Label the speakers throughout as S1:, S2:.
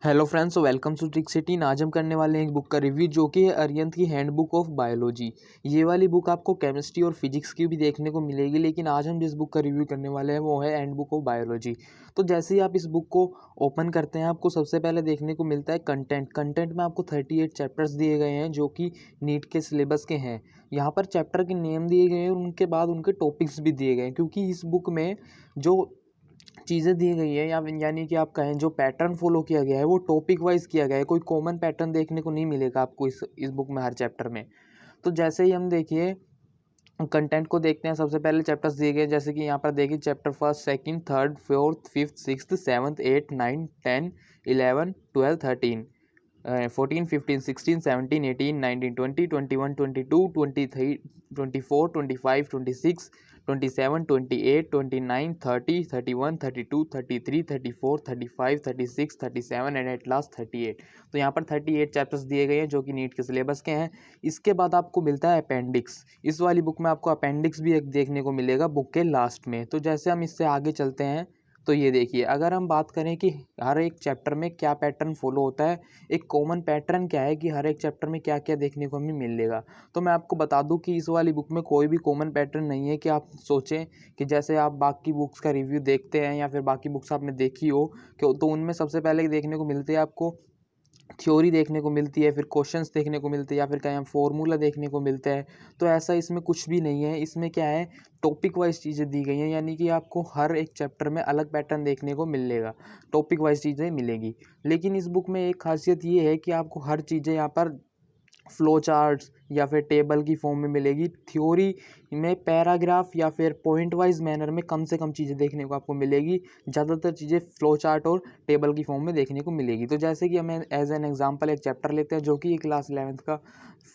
S1: Hello friends, welcome to trick city. आज हम करने वाले हैं एक बुक का रिव्यू जो कि है अरिहंत की हैंडबुक ऑफ बायोलॉजी। ये वाली बुक आपको केमिस्ट्री और फिजिक्स की भी देखने को मिलेगी, लेकिन आज हम जिस बुक का रिव्यू करने वाले हैं वो है हैंडबुक ऑफ बायोलॉजी। तो जैसे ही आप इस बुक को ओपन करते हैं, आपको सबसे पहले देखने को मिलता है कंटेंट में आपको 38 चैप्टर्स दिए गए हैं जो कि नीट के सिलेबस के हैं। यहाँ पर चैप्टर के नेम दिए गए हैं और उनके बाद उनके टॉपिक्स भी दिए गए हैं, क्योंकि इस बुक में जो चीज़ें दी गई है या यानी कि आप कहें जो पैटर्न फॉलो किया गया है वो टॉपिक वाइज किया गया है। कोई कॉमन पैटर्न देखने को नहीं मिलेगा आपको इस बुक में हर चैप्टर में। तो जैसे ही हम देखिए कंटेंट को देखते हैं, सबसे पहले चैप्टर्स दिए गए जैसे कि यहाँ पर देखिए chapter first, second, third, fourth, fifth, sixth, seventh, eight, 9, 10, 11, 12, 13, 14, 15, 16, 17, 18, 19, 20, 21, 22, 23, 24, 25, 26, 27, 28, 29, 30, 31, 32, 33, 34, 35, 36, 37 and at last 38। तो यहाँ पर 38 चैप्टर्स दिए गए हैं जो कि नीट के सिलेबस के हैं। इसके बाद आपको मिलता है अपेंडिक्स। इस वाली बुक में आपको अपेंडिक्स भी एक देखने को मिलेगा बुक के लास्ट में। तो जैसे हम इससे आगे चलते हैं तो ये देखिए, अगर हम बात करें कि हर एक चैप्टर में क्या पैटर्न फॉलो होता है, एक कॉमन पैटर्न क्या है कि हर एक चैप्टर में क्या क्या देखने को हमें मिलेगा, तो मैं आपको बता दूं कि इस वाली बुक में कोई भी कॉमन पैटर्न नहीं है कि आप सोचें कि जैसे आप बाकी बुक्स का रिव्यू देखते हैं या फिर बाकी बुक्स आपने देखी हो कि तो उनमें सबसे पहले देखने को मिलते हैं आपको थ्योरी देखने को मिलती है, फिर क्वेश्चंस देखने को मिलते हैं या फिर कहें हम फॉर्मूला देखने को मिलता है। तो ऐसा इसमें कुछ भी नहीं है। इसमें क्या है, टॉपिक वाइज चीज़ें दी गई हैं, यानी कि आपको हर एक चैप्टर में अलग पैटर्न देखने को मिलेगा, टॉपिक वाइज चीज़ें मिलेंगी। लेकिन इस बुक में एक खासियत ये है कि आपको हर चीज़ें यहाँ पर फ्लो चार्ट्स या फिर टेबल की फॉर्म में मिलेगी। थ्योरी में पैराग्राफ या फिर पॉइंट वाइज मैनर में कम से कम चीज़ें देखने को आपको मिलेगी, ज़्यादातर चीज़ें फ्लो चार्ट और टेबल की फॉर्म में देखने को मिलेगी। तो जैसे कि हमें एज एन एग्जांपल एक चैप्टर लेते हैं जो कि क्लास 11th का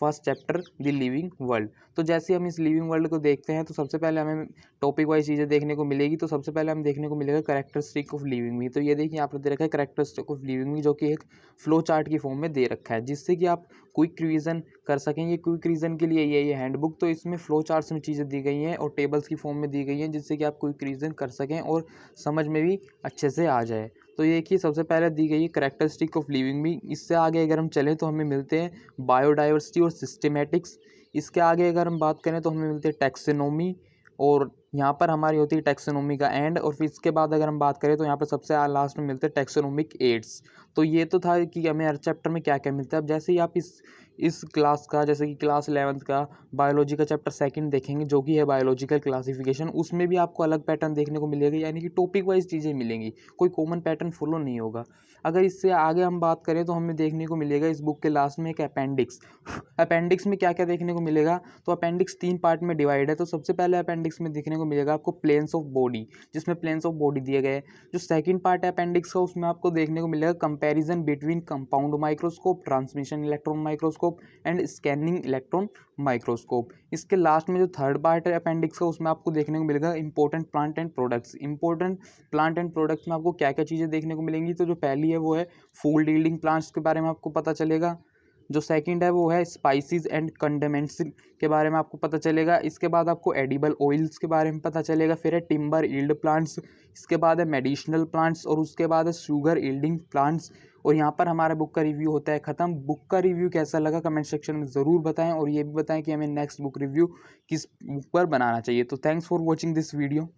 S1: first chapter the living world. तो जैसे हम इस लिविंग वर्ल्ड को देखते हैं तो सबसे पहले हमें टॉपिक वाइज चीज़ें देखने को मिलेगी। तो सबसे पहले हम देखने को मिलेगा कैरेक्टरिस्टिक ऑफ लिविंग मी। तो ये देखिए यहाँ पर दे रखा है कैरेक्टरिस्टिक ऑफ लिविंग मी, जो कि एक फ्लो चार्ट की फॉर्म में दे रखा है, जिससे कि आप क्विक रिवीजन कर सकें। ये क्विक रिवीजन के लिए ये हैंडबुक। तो इसमें फ्लो चार्ट्स में चीज़ें दी गई हैं और टेबल्स की फॉर्म में दी गई हैं, जिससे कि आप क्विक रिवीजन कर सकें और समझ में भी अच्छे से आ जाए। तो ये कि सबसे पहले दी गई है कैरेक्टरिस्टिक ऑफ लिविंग भी। इससे आगे अगर हम चलें तो हमें मिलते हैं बायोडाइवर्सिटी और सिस्टेमेटिक्स। इसके आगे अगर हम बात करें तो हमें मिलते हैं टैक्सोनॉमी, और यहाँ पर हमारी होती है टैक्सोनॉमी का एंड। और फिर इसके बाद अगर हम बात करें तो यहाँ पर सबसे लास्ट में मिलते हैं टैक्सोनॉमिक एड्स। तो ये तो था कि हमें हर चैप्टर में क्या क्या मिलता है। अब जैसे ही आप इस क्लास का, जैसे कि क्लास 11th का बायोलॉजी का चैप्टर सेकंड देखेंगे जो कि है बायोलॉजिकल क्लासिफिकेशन, उसमें भी आपको अलग पैटर्न देखने को मिलेगा, यानी कि टॉपिक वाइज चीज़ें मिलेंगी, कोई कॉमन पैटर्न फॉलो नहीं होगा। अगर इससे आगे हम बात करें तो हमें देखने को मिलेगा इस बुक के लास्ट में एक अपेंडिक्स। अपेंडिक्स में क्या क्या देखने को मिलेगा, तो अपेंडिक्स 3 पार्ट में डिवाइड है। तो सबसे पहले अपेंडिक्स में देखने को मिलेगा आपको प्लेन्स ऑफ बॉडी, जिसमें प्लेन्स ऑफ बॉडी दिए गए। जो सेकंड पार्ट है अपेंडिक्स का, उसमें आपको देखने को मिलेगा comparison between compound microscope, transmission electron microscope and scanning electron microscope. इसके लास्ट में जो थर्ड पार्ट है अपेंडिक्स का, उसमें आपको देखने को मिलेगा important plant and products. Important plant and products में आपको क्या क्या चीज़ें देखने को मिलेंगी, तो जो पहली है वो है फूड यील्डिंग प्लांट्स के बारे में आपको पता चलेगा। जो सेकंड है वो है स्पाइसेस एंड कंडेमेंट्स के बारे में आपको पता चलेगा। इसके बाद आपको एडिबल ऑयल्स के बारे में पता चलेगा। फिर है टिम्बर यील्ड प्लांट्स, इसके बाद है मेडिसिनल प्लांट्स, और उसके बाद है शुगर यील्डिंग प्लांट्स। और यहाँ पर हमारा बुक का रिव्यू होता है ख़त्म। बुक का रिव्यू कैसा लगा कमेंट सेक्शन में ज़रूर बताएं, और ये भी बताएं कि हमें नेक्स्ट बुक रिव्यू किस बुक पर बनाना चाहिए। तो thanks for watching this video.